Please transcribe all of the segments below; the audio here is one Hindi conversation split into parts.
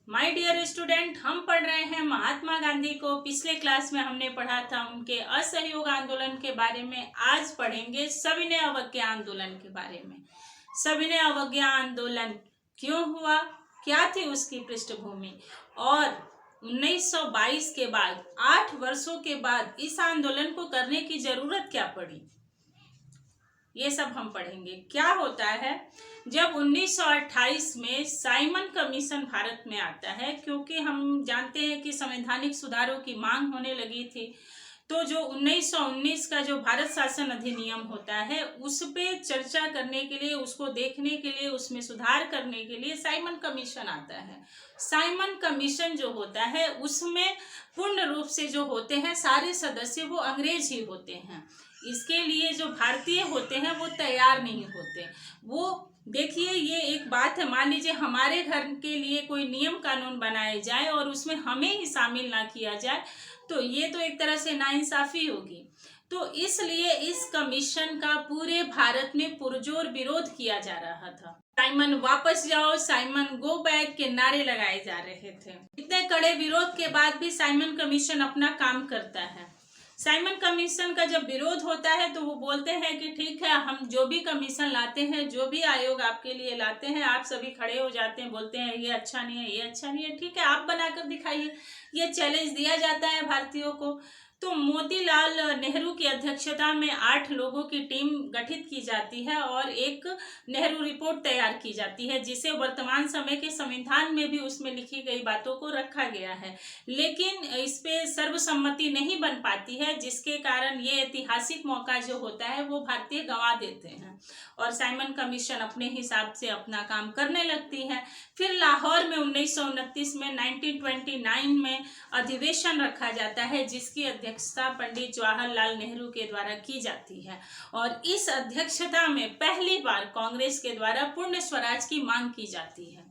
माय डियर स्टूडेंट, हम पढ़ रहे हैं महात्मा गांधी को। पिछले क्लास में हमने पढ़ा था उनके असहयोग आंदोलन के बारे में। आज पढ़ेंगे सविनय अवज्ञा आंदोलन के बारे में। सविनय अवज्ञा आंदोलन क्यों हुआ, क्या थी उसकी पृष्ठभूमि, और 1922 के बाद 8 वर्षों के बाद इस आंदोलन को करने की जरूरत क्या पड़ी, ये सब हम पढ़ेंगे। क्या होता है, जब 1928 में साइमन कमीशन भारत में आता है, क्योंकि हम जानते हैं कि संवैधानिक सुधारों की मांग होने लगी थी, तो जो 1919 का जो भारत शासन अधिनियम होता है उस पे चर्चा करने के लिए, उसको देखने के लिए, उसमें सुधार करने के लिए साइमन कमीशन आता है। साइमन कमीशन जो होता है उसमें पूर्ण रूप से जो होते हैं सारे सदस्य वो अंग्रेज ही होते हैं। इसके लिए जो भारतीय होते हैं वो तैयार नहीं होते। वो देखिए, ये एक बात है, मान लीजिए हमारे घर के लिए कोई नियम कानून बनाए जाए और उसमें हमें ही शामिल ना किया जाए, तो ये तो एक तरह से नाइंसाफी होगी। तो इसलिए इस कमीशन का पूरे भारत में पुरजोर विरोध किया जा रहा था। साइमन वापस जाओ, साइमन गो बैक के नारे लगाए जा रहे थे। इतने कड़े विरोध के बाद भी साइमन कमीशन अपना काम करता है। साइमन कमीशन का जब विरोध होता है तो वो बोलते हैं कि ठीक है, हम जो भी कमीशन लाते हैं, जो भी आयोग आपके लिए लाते हैं, आप सभी खड़े हो जाते हैं, बोलते हैं ये अच्छा नहीं है, ये अच्छा नहीं है, ठीक है आप बनाकर दिखाइए। ये चैलेंज दिया जाता है भारतीयों को। तो मोतीलाल नेहरू की अध्यक्षता में 8 लोगों की टीम गठित की जाती है और एक नेहरू रिपोर्ट तैयार की जाती है, जिसे वर्तमान समय के संविधान में भी उसमें लिखी गई बातों को रखा गया है। लेकिन इस पे सर्वसम्मति नहीं बन पाती है, जिसके कारण ये ऐतिहासिक मौका जो होता है वो भारतीय गंवा देते हैं और साइमन कमीशन अपने हिसाब से अपना काम करने लगती है। फिर लाहौर में 1929 में 1929 में अधिवेशन रखा जाता है, जिसकी अध्यक्षता पंडित जवाहरलाल नेहरू के द्वारा की जाती है और इस अध्यक्षता में पहली बार कांग्रेस के द्वारा पूर्ण स्वराज की मांग की जाती है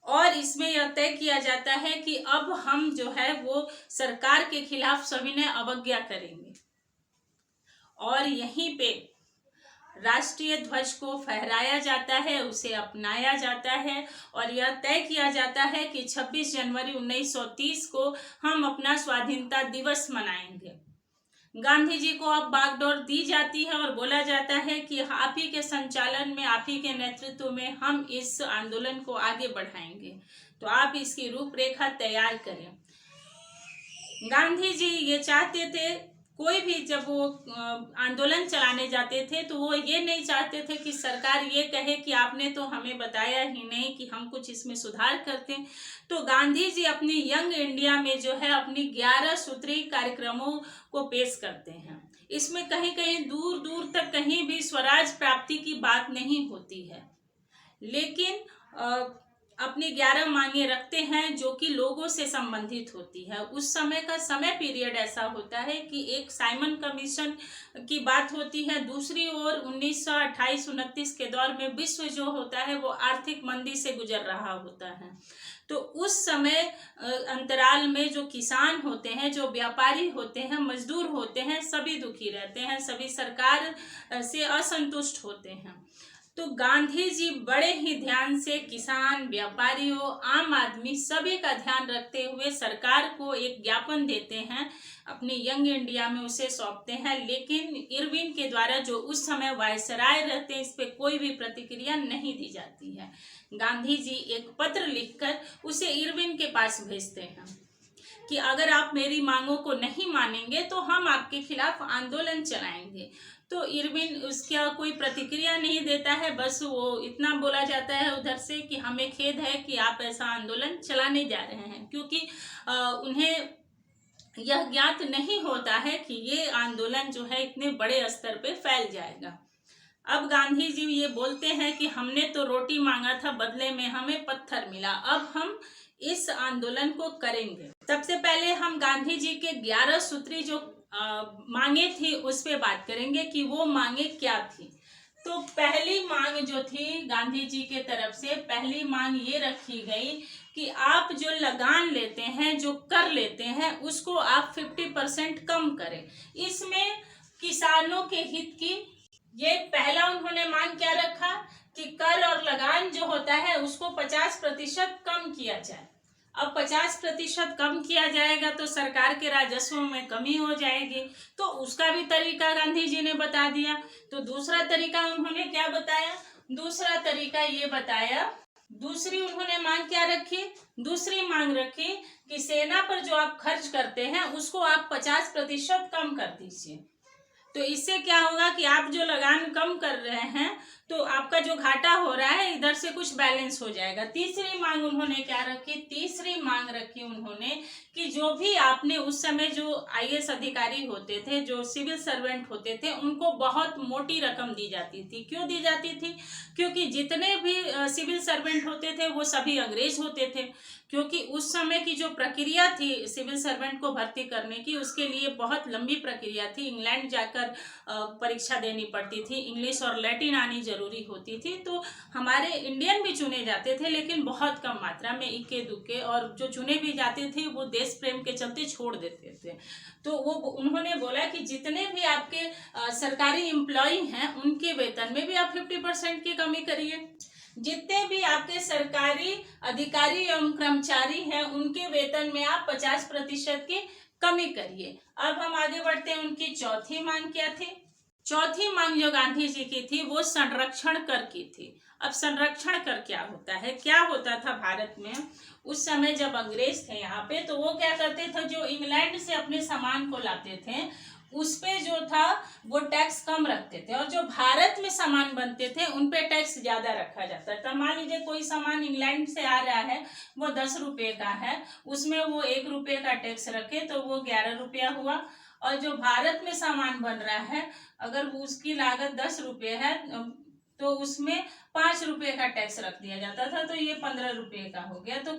और इसमें यह तय किया जाता है कि अब हम जो है वो सरकार के खिलाफ सविनय अवज्ञा करेंगे और यहीं पे राष्ट्रीय ध्वज को फहराया जाता है, उसे अपनाया जाता है और यह तय किया जाता है कि 26 जनवरी 1930 को हम अपना स्वाधीनता दिवस मनाएंगे। गांधी जी को अब बागडोर दी जाती है और बोला जाता है कि आप ही के संचालन में, आप ही के नेतृत्व में हम इस आंदोलन को आगे बढ़ाएंगे, तो आप इसकी रूपरेखा तैयार करें। गांधी जी ये चाहते थे, कोई भी जब वो आंदोलन चलाने जाते थे तो वो ये नहीं चाहते थे कि सरकार ये कहे कि आपने तो हमें बताया ही नहीं कि हम कुछ इसमें सुधार करते। तो गांधी जी अपनी यंग इंडिया में जो है अपनी 11 सूत्री कार्यक्रमों को पेश करते हैं। इसमें कहीं कहीं दूर दूर तक कहीं भी स्वराज प्राप्ति की बात नहीं होती है, लेकिन अपनी 11 मांगे रखते हैं जो कि लोगों से संबंधित होती है। उस समय का समय पीरियड ऐसा होता है कि एक साइमन कमीशन की बात होती है, दूसरी ओर 1928-29 के दौर में विश्व जो होता है वो आर्थिक मंदी से गुजर रहा होता है। तो उस समय अंतराल में जो किसान होते हैं, जो व्यापारी होते हैं, मजदूर होते हैं, सभी दुखी रहते हैं, सभी सरकार से असंतुष्ट होते हैं। तो गांधी जी बड़े ही ध्यान से किसान, व्यापारियों, आम आदमी सभी का ध्यान रखते हुए सरकार को एक ज्ञापन देते हैं, अपनी यंग इंडिया में उसे सौंपते हैं। लेकिन इरविन के द्वारा, जो उस समय वायसराय रहते हैं, इस पे कोई भी प्रतिक्रिया नहीं दी जाती है। गांधी जी एक पत्र लिखकर उसे इरविन के पास भेजते हैं कि अगर आप मेरी मांगों को नहीं मानेंगे तो हम आपके खिलाफ आंदोलन चलाएंगे। तो इरविन उसका कोई प्रतिक्रिया नहीं देता है, बस वो इतना बोला जाता है उधर से कि हमें खेद है कि आप ऐसा आंदोलन चलाने जा रहे हैं, क्योंकि उन्हें यह ज्ञात नहीं होता है कि ये आंदोलन जो है इतने बड़े स्तर पे फैल जाएगा। अब गांधी जी ये बोलते हैं कि हमने तो रोटी मांगा था, बदले में हमें पत्थर मिला, अब हम इस आंदोलन को करेंगे। सबसे पहले हम गांधी जी के 11 सूत्री जो मांगे थी उस पे बात करेंगे कि वो मांगे क्या थी। तो पहली मांग जो थी गांधी जी के तरफ से, पहली मांग ये रखी गई कि आप जो लगान लेते हैं, जो कर लेते हैं, उसको आप 50% कम करें। इसमें किसानों के हित की ये पहला उन्होंने मांग क्या रखा कि कर और लगान जो होता है उसको 50% कम किया जाए। अब 50% कम किया जाएगा तो सरकार के राजस्व में कमी हो जाएगी, तो उसका भी तरीका गांधी जी ने बता दिया। तो दूसरा तरीका उन्होंने क्या बताया? दूसरा तरीका ये बताया, दूसरी उन्होंने मांग क्या रखी? दूसरी मांग रखी कि सेना पर जो आप खर्च करते हैं उसको आप 50% कम कर दीजिए। तो इससे क्या होगा कि आप जो लगान कम कर रहे हैं तो आपका जो घाटा हो रहा है इधर से कुछ बैलेंस हो जाएगा। तीसरी मांग उन्होंने क्या रखी? तीसरी मांग रखी उन्होंने कि जो भी आपने उस समय जो आईएएस अधिकारी होते थे, जो सिविल सर्वेंट होते थे, उनको बहुत मोटी रकम दी जाती थी। क्यों दी जाती थी? क्योंकि जितने भी सिविल सर्वेंट होते थे वो सभी अंग्रेज होते थे। क्योंकि उस समय की जो प्रक्रिया थी सिविल सर्वेंट को भर्ती करने की, उसके लिए बहुत लंबी प्रक्रिया थी। इंग्लैंड जाकर परीक्षा देनी पड़ती थी, इंग्लिश और लैटिन आनी जरूरी होती थी। तो हमारे इंडियन भी चुने जाते थे लेकिन बहुत कम मात्रा में, इक्के दुक्के, और जो चुने भी जाते थे वो देश प्रेम के चलते छोड़ देते थे। तो वो उन्होंने बोला कि जितने भी आपके सरकारी एम्प्लॉय हैं उनके वेतन में भी आप 50% की कमी करिए। जितने भी आपके सरकारी अधिकारी एवं कर्मचारी हैं उनके वेतन में आप 50% की कमी करिए। अब हम आगे बढ़ते हैं। उनकी चौथी मांग क्या थी? चौथी मांग जो गांधी जी की थी वो संरक्षण कर की थी। अब संरक्षण कर क्या होता है? क्या होता था भारत में उस समय जब अंग्रेज थे यहाँ पे, तो वो क्या करते थे, जो इंग्लैंड से अपने सामान को लाते थे उस पे जो था वो टैक्स कम रखते थे, और जो भारत में सामान बनते थे उन पे टैक्स ज्यादा रखा जाता था। मान लीजिए कोई सामान इंग्लैंड से आ रहा है, वो 10 रुपये का है, उसमें वो 1 रुपये का टैक्स रखे तो वो 11 रुपया हुआ। और जो भारत में सामान बन रहा है अगर उसकी लागत 10 रुपये है तो उसमें 5 रुपये का टैक्स रख दिया जाता था, तो ये 15 रुपये का हो गया। तो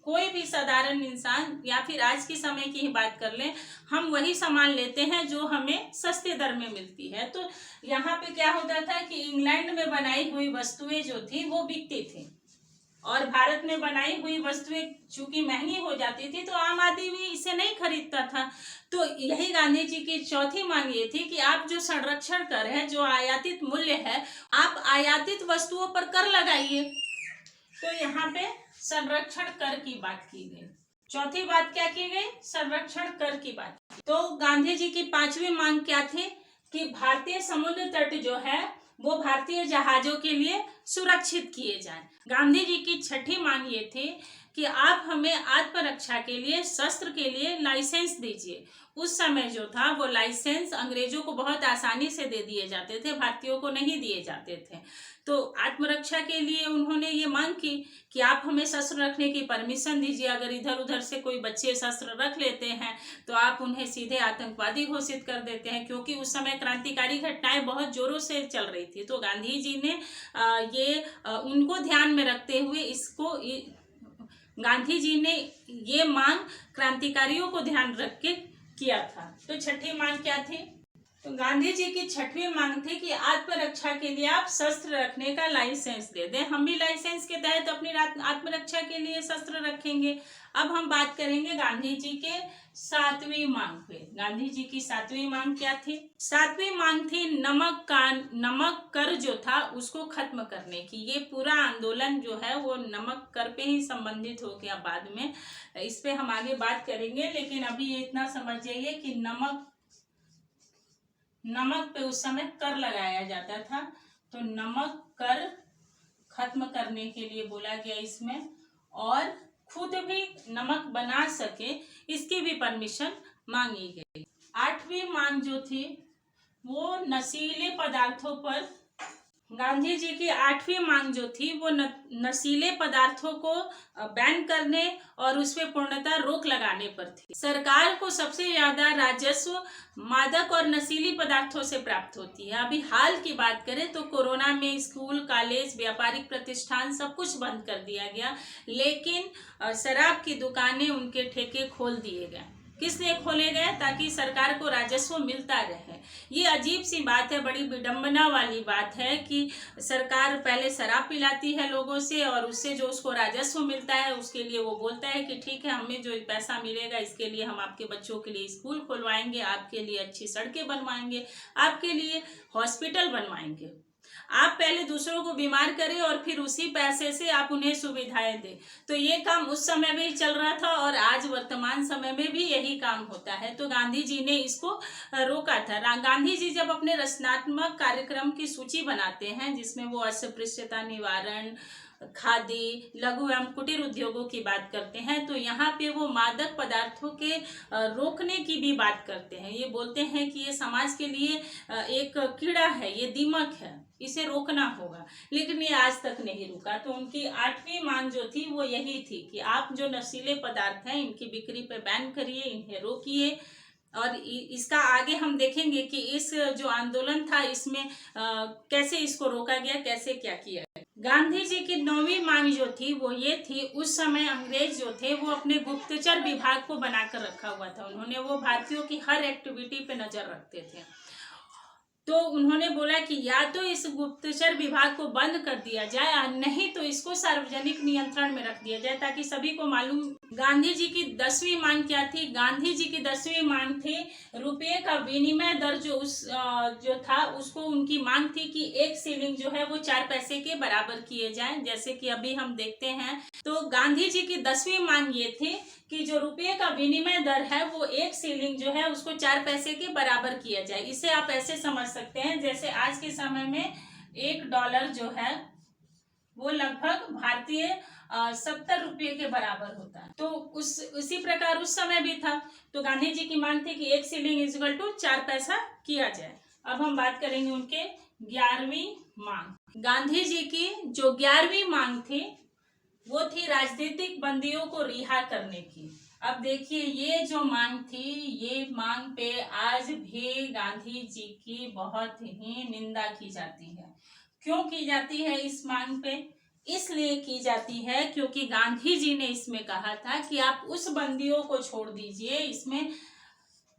कोई भी साधारण इंसान, या फिर आज के समय की ही बात कर लें, हम वही सामान लेते हैं जो हमें सस्ते दर में मिलती है। तो यहाँ पे क्या होता था कि इंग्लैंड में बनाई हुई वस्तुएं जो थी वो बिकती थी, और भारत में बनाई हुई वस्तुएं चूंकि महंगी हो जाती थी तो आम आदमी भी इसे नहीं खरीदता था। तो यही गांधी जी की चौथी मांग ये थी कि आप जो संरक्षण कर है, जो आयातित मूल्य है, आप आयातित वस्तुओं पर कर लगाइए। तो यहाँ पे संरक्षण कर की बात की गई। चौथी बात क्या की गई? संरक्षण कर की बात। तो गांधी जी की पांचवी मांग क्या थी? कि भारतीय समुद्र तट जो है वो भारतीय जहाजों के लिए सुरक्षित किए जाएं। गांधी जी की छठी मांग ये थी कि आप हमें आत्मरक्षा के लिए, शस्त्र के लिए लाइसेंस दीजिए। उस समय जो था वो लाइसेंस अंग्रेजों को बहुत आसानी से दे दिए जाते थे, भारतीयों को नहीं दिए जाते थे। तो आत्मरक्षा के लिए उन्होंने ये मांग की कि आप हमें शस्त्र रखने की परमिशन दीजिए। अगर इधर उधर से कोई बच्चे शस्त्र रख लेते हैं तो आप उन्हें सीधे आतंकवादी घोषित कर देते हैं, क्योंकि उस समय क्रांतिकारी घटनाएं बहुत जोरों से चल रही थी। तो गांधी जी ने उनको ध्यान में रखते हुए गांधी जी ने ये मांग क्रांतिकारियों को ध्यान रख के किया था। तो छठी मांग क्या थी? तो गांधी जी की छठवीं मांग थी कि आत्मरक्षा के लिए आप शस्त्र रखने का लाइसेंस दे दें। हम भी लाइसेंस के तहत अपनी आत्मरक्षा के लिए शस्त्र रखेंगे। अब हम बात करेंगे गांधी जी के सातवीं मांग पे। गांधी जी की सातवीं मांग क्या थी? सातवीं मांग थी नमक कर जो था उसको खत्म करने की। ये पूरा आंदोलन जो है वो नमक कर पे ही संबंधित हो गया। बाद में इस पे हम आगे बात करेंगे, लेकिन अभी ये इतना समझ जाइए कि नमक पे उस समय कर लगाया जाता था। तो नमक कर खत्म करने के लिए बोला गया इसमें, और खुद भी नमक बना सके इसकी भी परमिशन मांगी गई। आठवीं मांग जो थी वो नशीले पदार्थों पर, गांधी जी की आठवीं मांग जो थी वो नशीले पदार्थों को बैन करने और उस पर पूर्णतः रोक लगाने पर थी। सरकार को सबसे ज्यादा राजस्व मादक और नशीली पदार्थों से प्राप्त होती है। अभी हाल की बात करें तो कोरोना में स्कूल, कॉलेज, व्यापारिक प्रतिष्ठान सब कुछ बंद कर दिया गया, लेकिन शराब की दुकानें, उनके ठेके खोल दिए गए। किस लिए खोले गए? ताकि सरकार को राजस्व मिलता रहे। ये अजीब सी बात है, बड़ी विडंबना वाली बात है कि सरकार पहले शराब पिलाती है लोगों से और उससे जो उसको राजस्व मिलता है उसके लिए वो बोलता है कि ठीक है, हमें जो पैसा मिलेगा इसके लिए हम आपके बच्चों के लिए स्कूल खुलवाएंगे, आपके लिए अच्छी सड़कें बनवाएंगे, आपके लिए हॉस्पिटल बनवाएंगे। आप पहले दूसरों को बीमार करें और फिर उसी पैसे से आप उन्हें सुविधाएं दें। तो ये काम उस समय में चल रहा था और आज वर्तमान समय में भी यही काम होता है। तो गांधी जी ने इसको रोका था। गांधी जी जब अपने रचनात्मक कार्यक्रम की सूची बनाते हैं जिसमें वो अस्पृश्यता निवारण, खादी, लघु एवं कुटीर उद्योगों की बात करते हैं, तो यहाँ पे वो मादक पदार्थों के रोकने की भी बात करते हैं। ये बोलते हैं कि ये समाज के लिए एक कीड़ा है, ये दीमक है, इसे रोकना होगा। लेकिन ये आज तक नहीं रुका। तो उनकी 8वीं मांग जो थी वो यही थी कि आप जो नशीले पदार्थ हैं इनकी बिक्री पे बैन करिए, इन्हें रोकिए। और इसका आगे हम देखेंगे कि इस जो आंदोलन था इसमें कैसे इसको रोका गया, कैसे क्या किया गया। गांधी जी की 9वीं मांग जो थी वो ये थी, उस समय अंग्रेज जो थे वो अपने गुप्तचर विभाग को बनाकर रखा हुआ था। उन्होंने वो भारतीयों की हर एक्टिविटी पे नजर रखते थे। तो उन्होंने बोला कि या तो इस गुप्तचर विभाग को बंद कर दिया जाए और नहीं तो इसको सार्वजनिक नियंत्रण में रख दिया जाए ताकि सभी को मालूम। गांधी जी की 10वीं मांग क्या थी? गांधी जी की 10वीं मांग थी रुपये का विनिमय दर जो था उसको उनकी मांग थी कि 1 शिलिंग जो है वो 4 पैसे के बराबर किए जाए, जैसे कि अभी हम देखते हैं। तो गांधी जी की 10वीं मांग ये थी कि जो रुपये का विनिमय दर है वो 1 शिलिंग जो है उसको 4 पैसे के बराबर किया जाए। इसे आप ऐसे समझ सकते हैं जैसे आज के समय में $1 जो है वो लगभग भारतीय 70 रुपये के बराबर होता है। तो उसी प्रकार उस समय भी था। तो गांधी जी की मांग थी कि 1 शिलिंग इक्वल टू 4 पैसा किया जाए। अब हम बात करेंगे उनके 11वीं मांग। गांधी जी की जो 11वीं मांग थी वो थी राजनीतिक बंदियों को रिहा करने की। अब देखिए ये जो मांग थी, ये मांग पे आज भी गांधी जी की बहुत ही निंदा की जाती है। क्यों की जाती है इस मांग पे? इसलिए की जाती है क्योंकि गांधी जी ने इसमें कहा था कि आप उस बंदियों को छोड़ दीजिए। इसमें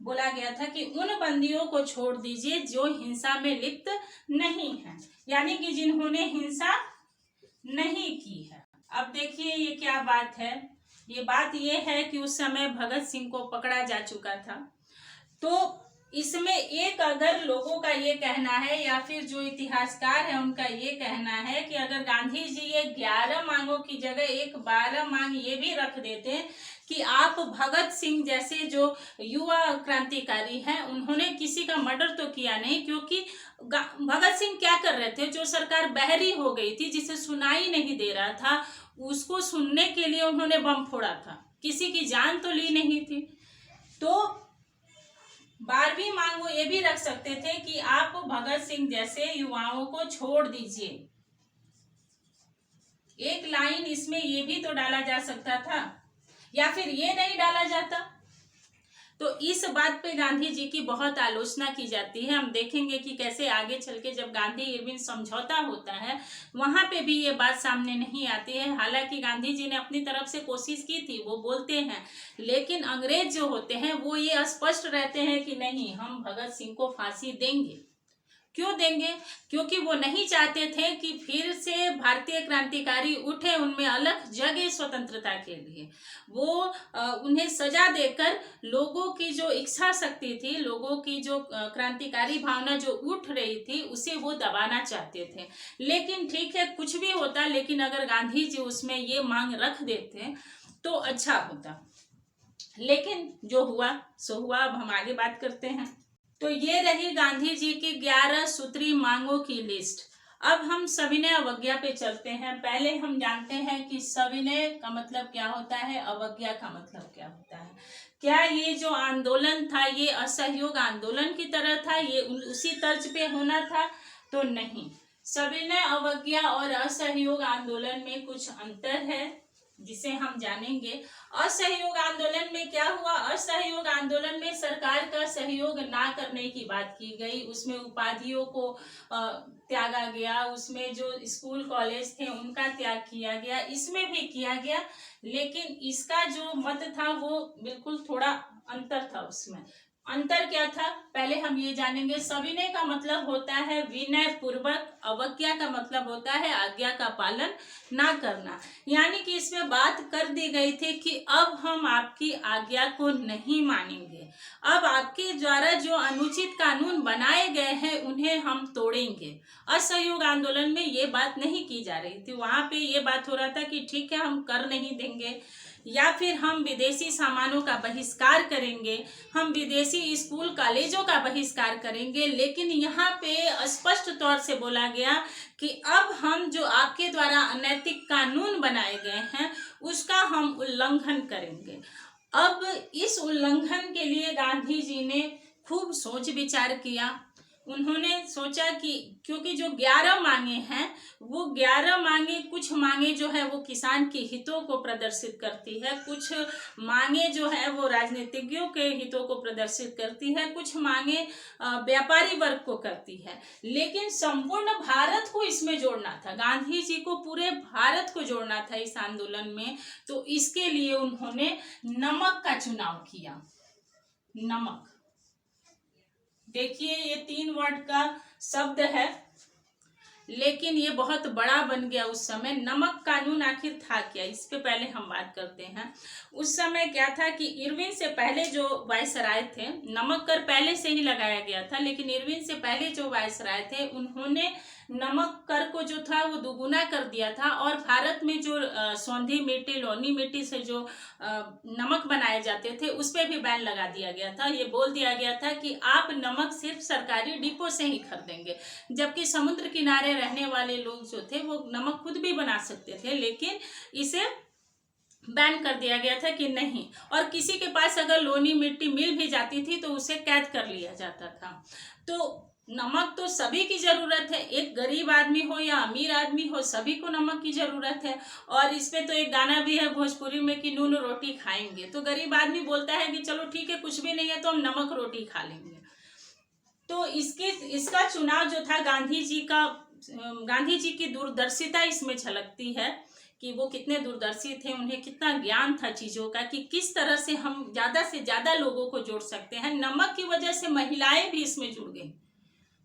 बोला गया था कि उन बंदियों को छोड़ दीजिए जो हिंसा में लिप्त नहीं है, यानी कि जिन्होंने हिंसा नहीं की है। अब देखिए ये क्या बात है। ये बात ये है कि उस समय भगत सिंह को पकड़ा जा चुका था। तो इसमें एक अगर लोगों का ये कहना है या फिर जो इतिहासकार है उनका ये कहना है कि अगर गांधी जी ये 11 मांगों की जगह एक 12 मांग ये भी रख देते कि आप भगत सिंह जैसे जो युवा क्रांतिकारी हैं उन्होंने किसी का मर्डर तो किया नहीं, क्योंकि भगत सिंह क्या कर रहे थे? जो सरकार बहरी हो गई थी, जिसे सुनाई नहीं दे रहा था, उसको सुनने के लिए उन्होंने बम फोड़ा था, किसी की जान तो ली नहीं थी। तो 12वीं मांग वो ये भी रख सकते थे कि आप भगत सिंह जैसे युवाओं को छोड़ दीजिए। एक लाइन इसमें ये भी तो डाला जा सकता था, या फिर ये नहीं डाला जाता। तो इस बात पे गांधी जी की बहुत आलोचना की जाती है। हम देखेंगे कि कैसे आगे चल के जब गांधी इरविन समझौता होता है वहां पे भी ये बात सामने नहीं आती है। हालांकि गांधी जी ने अपनी तरफ से कोशिश की थी, वो बोलते हैं, लेकिन अंग्रेज जो होते हैं वो ये स्पष्ट रहते हैं कि नहीं, हम भगत सिंह को फांसी देंगे। क्यों देंगे? क्योंकि वो नहीं चाहते थे कि फिर से भारतीय क्रांतिकारी उठे, उनमें अलग जगह स्वतंत्रता के लिए। वो उन्हें सजा देकर लोगों की जो इच्छा शक्ति थी, लोगों की जो क्रांतिकारी भावना जो उठ रही थी, उसे वो दबाना चाहते थे। लेकिन ठीक है, कुछ भी होता, लेकिन अगर गांधी जी उसमें ये मांग रख देते तो अच्छा होता। लेकिन जो हुआ सो हुआ। अब हम आगे बात करते हैं। तो ये रही गांधी जी की 11 सूत्री मांगों की लिस्ट। अब हम सविनय अवज्ञा पे चलते हैं। पहले हम जानते हैं कि सविनय का मतलब क्या होता है, अवज्ञा का मतलब क्या होता है। क्या ये जो आंदोलन था ये असहयोग आंदोलन की तरह था, ये उसी तर्ज पे होना था? तो नहीं। सविनय अवज्ञा और असहयोग आंदोलन में कुछ अंतर है जिसे हम जानेंगे। असहयोग आंदोलन में क्या हुआ? असहयोग आंदोलन में सरकार का सहयोग ना करने की बात की गई, उसमें उपाधियों को त्यागा गया, उसमें जो स्कूल कॉलेज थे उनका त्याग किया गया, इसमें भी किया गया। लेकिन इसका जो मत था वो बिल्कुल थोड़ा अंतर था उसमें। अंतर क्या था, पहले हम ये जानेंगे। सविनय का मतलब होता है विनय पूर्वक, अवज्ञा का मतलब होता है आज्ञा का पालन ना करना। यानी कि इसमें बात कर दी गई थी कि अब हम आपकी आज्ञा को नहीं मानेंगे, अब आपके द्वारा जो अनुचित कानून बनाए गए हैं उन्हें हम तोड़ेंगे। असहयोग आंदोलन में ये बात नहीं की जा रही थी, वहां पे ये बात हो रहा था कि ठीक है हम कर नहीं देंगे, या फिर हम विदेशी सामानों का बहिष्कार करेंगे, हम विदेशी स्कूल कॉलेजों का बहिष्कार करेंगे। लेकिन यहाँ पे स्पष्ट तौर से बोला गया कि अब हम जो आपके द्वारा अनैतिक कानून बनाए गए हैं उसका हम उल्लंघन करेंगे। अब इस उल्लंघन के लिए गांधी जी ने खूब सोच विचार किया। उन्होंने सोचा कि क्योंकि जो 11 मांगे हैं वो 11 मांगे, कुछ मांगे जो है वो किसान के हितों को प्रदर्शित करती है, कुछ मांगे जो है वो राजनीतिज्ञों के हितों को प्रदर्शित करती है, कुछ मांगे व्यापारी वर्ग को करती है। लेकिन संपूर्ण भारत को इसमें जोड़ना था, गांधी जी को पूरे भारत को जोड़ना था इस आंदोलन में। तो इसके लिए उन्होंने नमक का चुनाव किया। नमक, देखिए ये 3 वर्ड का शब्द है, लेकिन ये बहुत बड़ा बन गया उस समय। नमक कानून आखिर था क्या, इस पे पहले हम बात करते हैं। उस समय क्या था कि इरविन से पहले जो वायसराय थे, नमक कर पहले से ही लगाया गया था, लेकिन इरविन से पहले जो वायसराय थे उन्होंने नमक कर को जो था वो दुगुना कर दिया था। और भारत में जो सौंधी मिट्टी, लोनी मिट्टी से जो नमक बनाए जाते थे उस पर भी बैन लगा दिया गया था। ये बोल दिया गया था कि आप नमक सिर्फ सरकारी डिपो से ही खरीदेंगे, जबकि समुद्र किनारे रहने वाले लोग जो थे वो नमक खुद भी बना सकते थे, लेकिन इसे बैन कर दिया गया था कि नहीं। और किसी के पास अगर लोनी मिट्टी मिल भी जाती थी तो उसे कैद कर लिया जाता था। तो नमक तो सभी की जरूरत है, एक गरीब आदमी हो या अमीर आदमी हो, सभी को नमक की जरूरत है। और इसमें तो एक गाना भी है भोजपुरी में कि नून रोटी खाएंगे, तो गरीब आदमी बोलता है कि चलो ठीक है कुछ भी नहीं है तो हम नमक रोटी खा लेंगे। तो इसका चुनाव जो था गांधी जी की दूरदर्शिता इसमें झलकती है कि वो कितने दूरदर्शी थे, उन्हें कितना ज्ञान था चीजों का कि किस तरह से हम ज्यादा से ज्यादा लोगों को जोड़ सकते हैं। नमक की वजह से महिलाएं भी इसमें जुड़ गई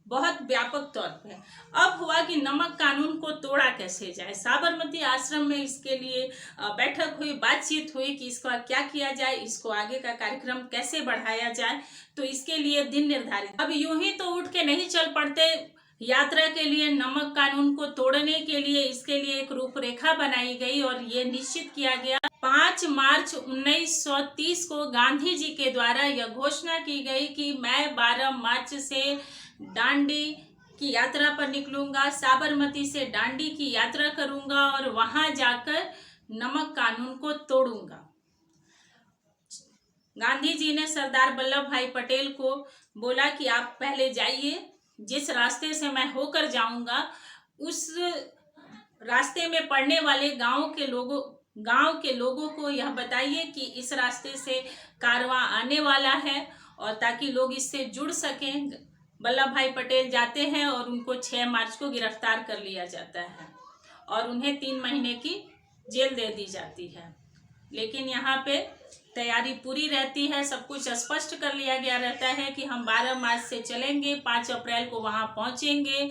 बहुत व्यापक तौर पे। अब हुआ कि नमक कानून को तोड़ा कैसे जाए। साबरमती आश्रम में इसके लिए बैठक हुई, बातचीत हुई कि इसका क्या किया जाए, इसको आगे का कार्यक्रम कैसे बढ़ाया जाए। तो इसके लिए दिन निर्धारित। अब यूं ही तो उठ के नहीं चल पड़ते यात्रा के लिए। नमक कानून को तोड़ने के लिए इसके लिए एक रूपरेखा बनाई गई और ये निश्चित किया गया 5 मार्च 1930 को गांधी जी के द्वारा यह घोषणा की गई कि मैं 12 मार्च से डांडी की यात्रा पर निकलूंगा, साबरमती से डांडी की यात्रा करूंगा और वहां जाकर नमक कानून को तोड़ूंगा। गांधी जी ने सरदार वल्लभ भाई पटेल को बोला कि आप पहले जाइए, जिस रास्ते से मैं होकर जाऊंगा उस रास्ते में पड़ने वाले गांव के लोगों को यह बताइए कि इस रास्ते से कारवां आने वाला है, और ताकि लोग इससे जुड़ सकें। वल्लभ भाई पटेल जाते हैं और उनको 6 मार्च को गिरफ्तार कर लिया जाता है और उन्हें 3 महीने की जेल दे दी जाती है। लेकिन यहाँ पे तैयारी पूरी रहती है, सब कुछ स्पष्ट कर लिया गया रहता है कि हम 12 मार्च से चलेंगे, 5 अप्रैल को वहाँ पहुँचेंगे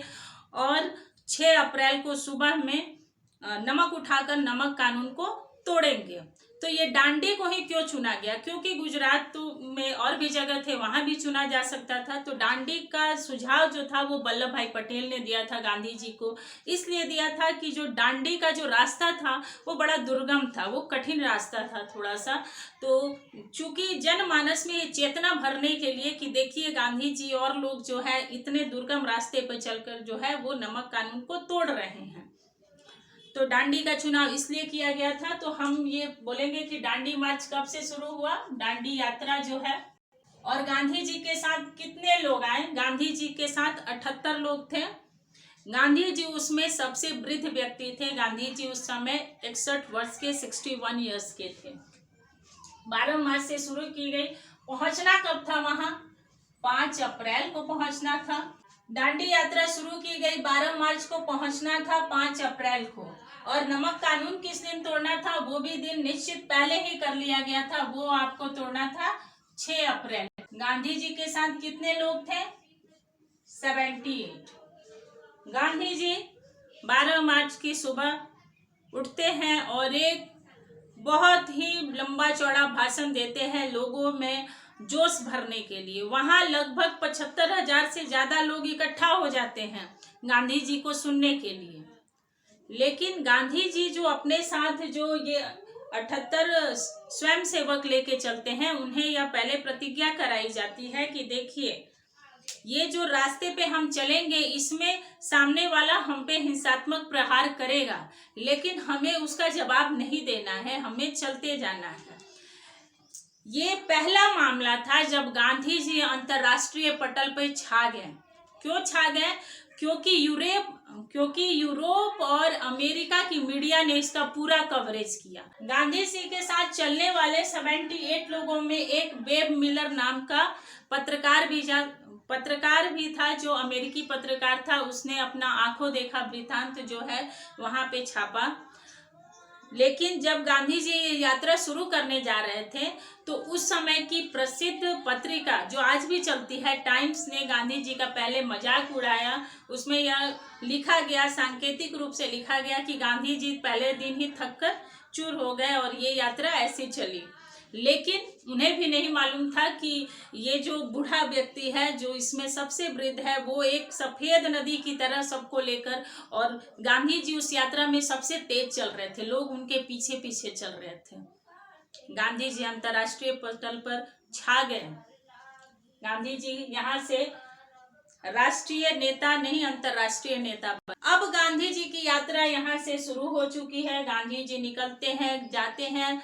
और 6 अप्रैल को सुबह में नमक उठाकर नमक कानून को तोड़ेंगे। तो ये डांडी को ही क्यों चुना गया, क्योंकि गुजरात में और भी जगह थे वहां भी चुना जा सकता था। तो डांडी का सुझाव जो था वो वल्लभ भाई पटेल ने दिया था गांधी जी को, इसलिए दिया था कि जो डांडी का जो रास्ता था वो बड़ा दुर्गम था, वो कठिन रास्ता था थोड़ा सा। तो चूंकि जनमानस में ये चेतना भरने के लिए कि देखिए गांधी जी और लोग जो है इतने दुर्गम रास्ते पर चलकर जो है वो नमक कानून को तोड़ रहे हैं, तो डांडी का चुनाव इसलिए किया गया था। तो हम ये बोलेंगे कि डांडी मार्च कब से शुरू हुआ, डांडी यात्रा जो है। और गांधी जी के साथ कितने लोग आए, गांधी जी के साथ 78 लोग थे। गांधी जी उसमें सबसे वृद्ध व्यक्ति थे। गांधी जी उस समय 61 वर्ष के 61 ईयर्स के थे। 12 मार्च से शुरू की गई। पहुंचना कब था वहां, 5 अप्रैल को पहुंचना था। डांडी यात्रा शुरू की गई 12 मार्च को, पहुंचना था 5 अप्रैल को। और नमक कानून किस दिन तोड़ना था वो भी दिन निश्चित पहले ही कर लिया गया था, वो आपको तोड़ना था 6 अप्रैल। गांधी जी के साथ कितने लोग थे? 78। गांधी जी 12 मार्च की सुबह उठते हैं और एक बहुत ही लंबा चौड़ा भाषण देते हैं लोगों में जोश भरने के लिए। वहां लगभग 75,000 से ज्यादा लोग इकट्ठा हो जाते हैं गांधी जी को सुनने के लिए। लेकिन गांधी जी जो अपने साथ जो ये 78 स्वयं सेवक लेके चलते हैं, उन्हें यह पहले प्रतिज्ञा कराई जाती है कि देखिए, ये जो रास्ते पे हम चलेंगे इसमें सामने वाला हम पे हिंसात्मक प्रहार करेगा, लेकिन हमें उसका जवाब नहीं देना है, हमें चलते जाना है। ये पहला मामला था जब गांधी जी अंतर्राष्ट्रीय पटल पर छा गए। क्यों छा गए? क्योंकि यूरोप और अमेरिका की मीडिया ने इसका पूरा कवरेज किया। गांधी जी के साथ चलने वाले 78 लोगों में एक वेब मिलर नाम का पत्रकार भी था, जो अमेरिकी पत्रकार था। उसने अपना आंखों देखा वृत्तांत जो है वहां पे छापा। लेकिन जब गांधी जी यात्रा शुरू करने जा रहे थे तो उस समय की प्रसिद्ध पत्रिका जो आज भी चलती है, टाइम्स, ने गांधी जी का पहले मजाक उड़ाया। उसमें यह लिखा गया, सांकेतिक रूप से लिखा गया कि गांधी जी पहले दिन ही थक कर चूर हो गए और ये यात्रा ऐसी चली। लेकिन उन्हें भी नहीं मालूम था कि ये जो बूढ़ा व्यक्ति है, जो इसमें सबसे वृद्ध है, वो एक सफेद नदी की तरह सबको लेकर, और गांधी जी उस यात्रा में सबसे तेज चल रहे थे, लोग उनके पीछे पीछे चल रहे थे। गांधी जी अंतर्राष्ट्रीय पटल पर छा गए। गांधी जी यहाँ से राष्ट्रीय नेता नहीं, अंतर्राष्ट्रीय नेता बने। अब गांधी जी की यात्रा यहाँ से शुरू हो चुकी है। गांधी जी निकलते हैं, जाते हैं,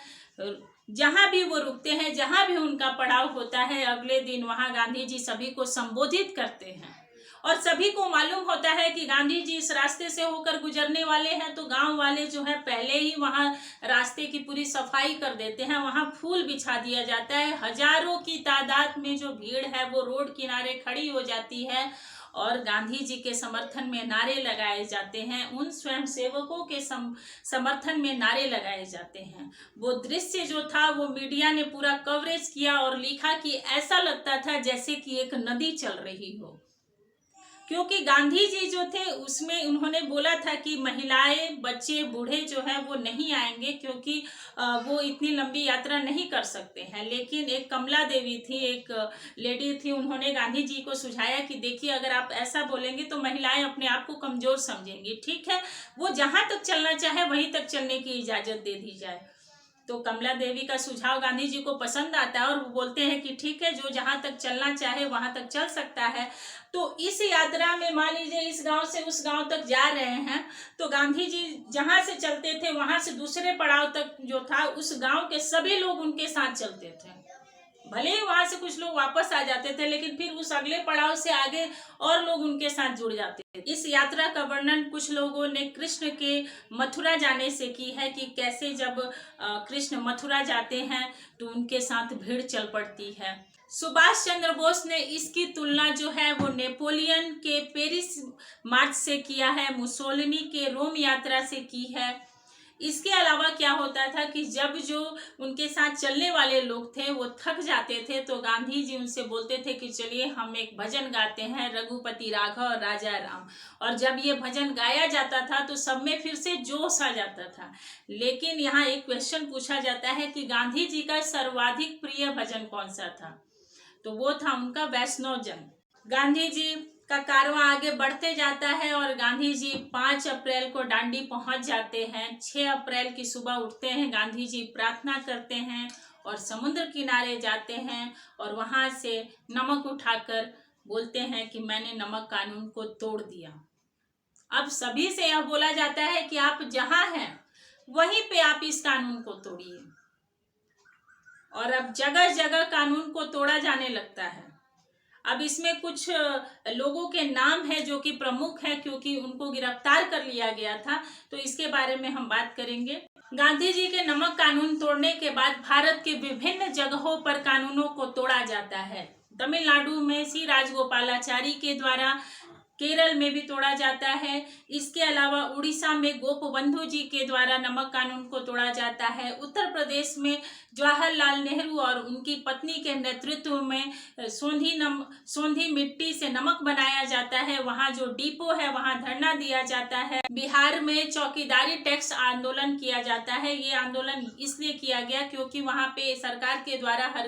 जहां भी वो रुकते हैं, जहां भी उनका पड़ाव होता है, अगले दिन वहां गांधी जी सभी को संबोधित करते हैं। और सभी को मालूम होता है कि गांधी जी इस रास्ते से होकर गुजरने वाले हैं, तो गांव वाले जो है पहले ही वहां रास्ते की पूरी सफाई कर देते हैं। वहां फूल बिछा दिया जाता है। हजारों की तादाद में जो भीड़ है वो रोड किनारे खड़ी हो जाती है और गांधी जी के समर्थन में नारे लगाए जाते हैं। उन स्वयं सेवकों के समर्थन में नारे लगाए जाते हैं। वो दृश्य जो था वो मीडिया ने पूरा कवरेज किया और लिखा कि ऐसा लगता था जैसे कि एक नदी चल रही हो। क्योंकि गांधी जी जो थे उसमें उन्होंने बोला था कि महिलाएं, बच्चे, बूढ़े जो है वो नहीं आएंगे, क्योंकि वो इतनी लंबी यात्रा नहीं कर सकते हैं। लेकिन एक कमला देवी थी, एक लेडी थी, उन्होंने गांधी जी को सुझाया कि देखिए, अगर आप ऐसा बोलेंगे तो महिलाएं अपने आप को कमजोर समझेंगी, ठीक है, वो जहां तक चलना चाहे वहीं तक चलने की इजाजत दे दी जाए। तो कमला देवी का सुझाव गांधी जी को पसंद आता है और वो बोलते हैं कि ठीक है, जो जहां तक चलना चाहे वहां तक चल सकता है। तो इस यात्रा में मान लीजिए इस गांव से उस गांव तक जा रहे हैं, तो गांधी जी जहां से चलते थे वहां से दूसरे पड़ाव तक जो था, उस गांव के सभी लोग उनके साथ चलते थे। भले ही वहां से कुछ लोग वापस आ जाते थे, लेकिन फिर उस अगले पड़ाव से आगे और लोग उनके साथ जुड़ जाते थे। इस यात्रा का वर्णन कुछ लोगों ने कृष्ण के मथुरा जाने से की है कि कैसे जब कृष्ण मथुरा जाते हैं तो उनके साथ भीड़ चल पड़ती है। सुभाष चंद्र बोस ने इसकी तुलना जो है वो नेपोलियन के पेरिस मार्च से किया है, मुसोलिनी के रोम यात्रा से की है। इसके अलावा क्या होता था कि जब जो उनके साथ चलने वाले लोग थे वो थक जाते थे, तो गांधी जी उनसे बोलते थे कि चलिए हम एक भजन गाते हैं, रघुपति राघव और राजा राम। और जब ये भजन गाया जाता था तो सब में फिर से जोश आ जाता था। लेकिन यहाँ एक क्वेश्चन पूछा जाता है कि गांधी जी का सर्वाधिक प्रिय भजन कौन सा था? तो वो था उनका वैष्णव जन। गांधी जी का कारवां आगे बढ़ते जाता है और गांधी जी 5 अप्रैल को दांडी पहुंच जाते हैं। 6 अप्रैल की सुबह उठते हैं, गांधी जी प्रार्थना करते हैं और समुद्र किनारे जाते हैं और वहां से नमक उठाकर बोलते हैं कि मैंने नमक कानून को तोड़ दिया। अब सभी से यह बोला जाता है कि आप जहां हैं वहीं पे आप इस कानून को तोड़िए। और अब जगह जगह कानून को तोड़ा जाने लगता है। अब इसमें कुछ लोगों के नाम है जो कि प्रमुख है, क्योंकि उनको गिरफ्तार कर लिया गया था, तो इसके बारे में हम बात करेंगे। गांधी जी के नमक कानून तोड़ने के बाद भारत के विभिन्न जगहों पर कानूनों को तोड़ा जाता है। तमिलनाडु में सी राजगोपालाचारी के द्वारा केरल में भी तोड़ा जाता है। इसके अलावा उड़ीसा में गोपबंधु जी के द्वारा नमक कानून को तोड़ा जाता है। उत्तर प्रदेश में जवाहरलाल नेहरू और उनकी पत्नी के नेतृत्व में सोंधी मिट्टी से नमक बनाया जाता है, वहाँ जो डिपो है वहाँ धरना दिया जाता है। बिहार में चौकीदारी टैक्स आंदोलन किया जाता है। ये आंदोलन इसलिए किया गया क्योंकि वहाँ पे सरकार के द्वारा हर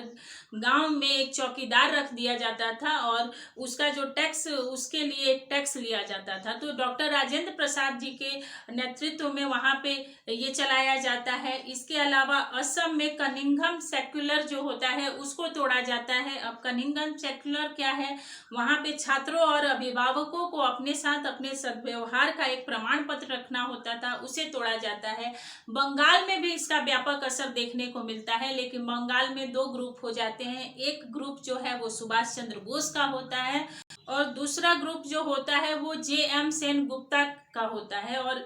गांव में एक चौकीदार रख दिया जाता था और उसका जो टैक्स, उसके लिए एक टैक्स लिया जाता था। तो डॉक्टर राजेंद्र प्रसाद जी के नेतृत्व में वहाँ पे ये चलाया जाता है। इसके अलावा असम में कनिंघम सेक्युलर जो होता है उसको तोड़ा जाता है। अब कनिंघम सेक्युलर क्या है, वहाँ पे छात्रों और अभिभावकों को अपने साथ अपने सद्व्यवहार का एक प्रमाण पत्र रखना होता था, उसे तोड़ा जाता है। बंगाल में भी इसका व्यापक असर देखने को मिलता है, लेकिन बंगाल में दो ग्रुप हो जाते हैं। एक ग्रुप जो है वो सुभाष चंद्र बोस का होता है और दूसरा ग्रुप जो होता है वो JM सेनगुप्ता का होता है और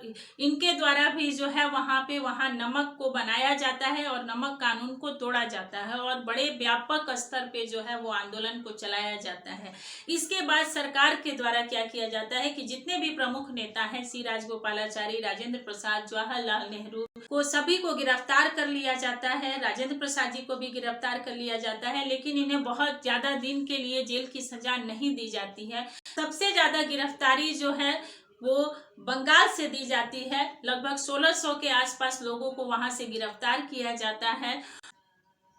इनके द्वारा भी जो है वहाँ नमक को बनाया जाता है और नमक कानून को तोड़ा जाता है और बड़े व्यापक स्तर पे जो है वो आंदोलन को चलाया जाता है। इसके बाद सरकार के द्वारा क्या किया जाता है कि जितने भी प्रमुख नेता हैं, सी राजगोपालाचारी, राजेंद्र प्रसाद, जवाहरलाल नेहरू को सभी को गिरफ्तार कर लिया जाता है। राजेंद्र प्रसाद जी को भी गिरफ्तार कर लिया जाता है, लेकिन इन्हें बहुत ज्यादा दिन के लिए जेल की सजा नहीं दी जाती है। सबसे ज्यादा गिरफ्तारी जो है वो बंगाल से दी जाती है। लगभग 1600 के आसपास लोगों को वहां से गिरफ्तार किया जाता है।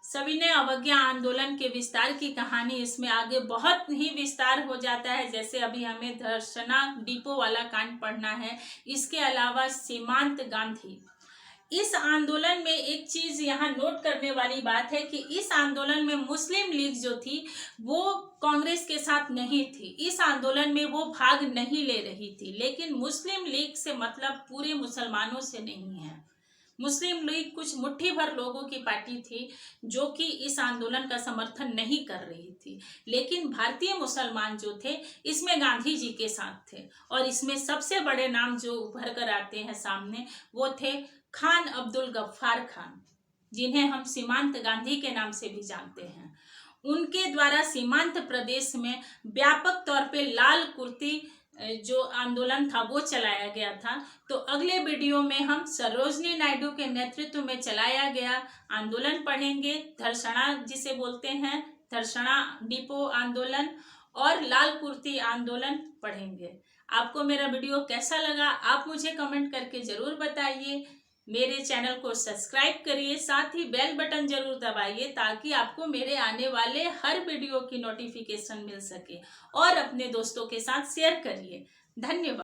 सविनय अवज्ञा आंदोलन के विस्तार की कहानी इसमें आगे बहुत ही विस्तार हो जाता है। जैसे अभी हमें धर्षणा डिपो वाला कांड पढ़ना है। इसके अलावा सीमांत गांधी, इस आंदोलन में एक चीज यहाँ नोट करने वाली बात है कि इस आंदोलन में मुस्लिम लीग जो थी वो कांग्रेस के साथ नहीं थी। इस आंदोलन में वो भाग नहीं ले रही थी, लेकिन मुस्लिम लीग से मतलब पूरे मुसलमानों से नहीं है। मुस्लिम लीग कुछ मुट्ठी भर लोगों की पार्टी थी जो कि इस आंदोलन का समर्थन नहीं कर रही थी, लेकिन भारतीय मुसलमान जो थे इसमें गांधी जी के साथ थे। और इसमें सबसे बड़े नाम जो उभर कर आते हैं सामने वो थे खान अब्दुल गफ्फार खान, जिन्हें हम सीमांत गांधी के नाम से भी जानते हैं। उनके द्वारा सीमांत प्रदेश में व्यापक तौर पे लाल कुर्ती जो आंदोलन था वो चलाया गया था। तो अगले वीडियो में हम सरोजनी नायडू के नेतृत्व में चलाया गया आंदोलन पढ़ेंगे, धर्षणा जिसे बोलते हैं, धर्षणा डिपो आंदोलन और लाल कुर्ती आंदोलन पढ़ेंगे। आपको मेरा वीडियो कैसा लगा आप मुझे कमेंट करके जरूर बताइए। मेरे चैनल को सब्सक्राइब करिए, साथ ही बेल बटन जरूर दबाइए ताकि आपको मेरे आने वाले हर वीडियो की नोटिफिकेशन मिल सके और अपने दोस्तों के साथ शेयर करिए। धन्यवाद।